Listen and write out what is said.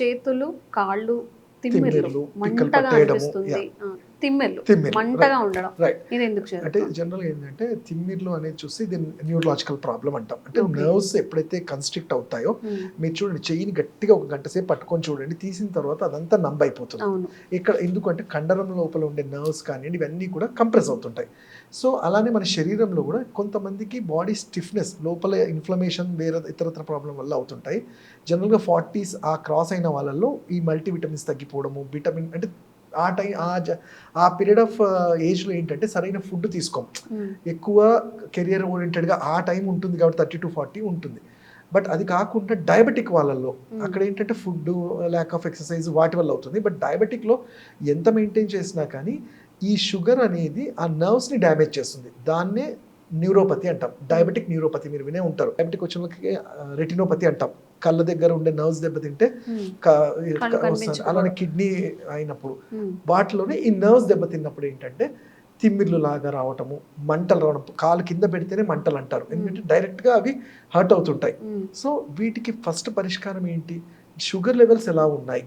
చేతులు, కాళ్ళు, తిమ్మిర్లు, తిమ్మిర్లు, పిక్కలు మంటగా పట్టేయడము. అనిపిస్తుంది. తిమ్మిర్లు, తిమ్మిర్లు మంటగా ఉండడం. రైట్. ఇది ఎందుకు అంటే జరుగుతుంది? జనరల్‌గా ఏంటంటే తిమ్మిర్లు అనేది చూసి ఇది న్యూరలాజికల్ ప్రాబ్లమ్ అంటాం. అంటే ఓకే. నర్వ్స్ ఎప్పుడైతే కన్‌స్ట్రిక్ట్ అవుతాయో హ్మ్. మీరు చూడండి చెయ్యిని గట్టిగా ఒక గంట సేపు పట్టుకొని చూడండి. తీసిన తర్వాత అదంతా నంబ్ అయిపోతుంది. అవును. ఇక్కడ ఎందుకంటే కండరం లోపల ఉండే నర్వ్స్ కానియండి ఇవన్నీ కూడా కంప్రెస్ అవుతుంటాయి. సో, అలానే మన శరీరంలో కూడా కొంతమందికి బాడీ స్టిఫ్‌నెస్ లోపల ఇన్‌ఫ్లమేషన్ వేరే ఇతరత్ర ప్రాబ్లమ్ వల్ల అవుతుంటాయి. జనరల్‌గా 40స్ ఆ క్రాస్ అయిన వాళ్ళలో ఈ మల్టీ విటమిన్స్ తగ్గిపోవడము, విటమిన్ అంటే ఆ టైం ఆ పీరియడ్ ఆఫ్ ఏజ్‌లో ఏంటంటే సరైన ఫుడ్ తీసుకోం. హ్మ్. ఎక్కువ కెరియర్ ఓరియెంటెడ్‌గా ఆ టైం ఉంటుంది కాబట్టి 30-40 ఉంటుంది. బట్ అది కాకుండా డయాబెటిక్ వాళ్ళలో అక్కడ ఏంటంటే ఫుడ్డు, ల్యాక్ ఆఫ్ ఎక్సర్సైజ్ వాటి వల్ల అవుతుంది. బట్ డయాబెటిక్‌లో ఎంత మెయింటైన్ చేసినా కానీ ఈ షుగర్ అనేది ఆ నర్వ్స్‌ని డ్యామేజ్ చేస్తుంది. దాన్నే న్యూరోపతి అంటాం. డయాబెటిక్ న్యూరోపతి మీరు వినే ఉంటారు. డయాబెటిక్ వచ్చిన వాళ్ళకి రెటినోపతి అంటాం. కళ్ళ దగ్గర ఉండే నర్వ్స్ దెబ్బతింటే హ్మ్. క కళ్ళు వస్తుంది. అలానే కనిపించకపోవడం. కిడ్నీ అయినప్పుడు హ్మ్. వాటిలోనే ఈ నర్వ్స్ దెబ్బతిన్నప్పుడు ఏంటంటే తిమ్మిర్లు లాగా రావటము, మంటలు రావడం. కాలు కింద పెడితేనే మంటలు అంటారు. ఎందుకంటే డైరెక్ట్‌గా అవి హర్ట్ అవుతుంటాయి. హ్మ్. సో, వీటికి ఫస్ట్ పరిష్కారం ఏంటి? షుగర్ లెవెల్స్ ఎలా ఉన్నాయి?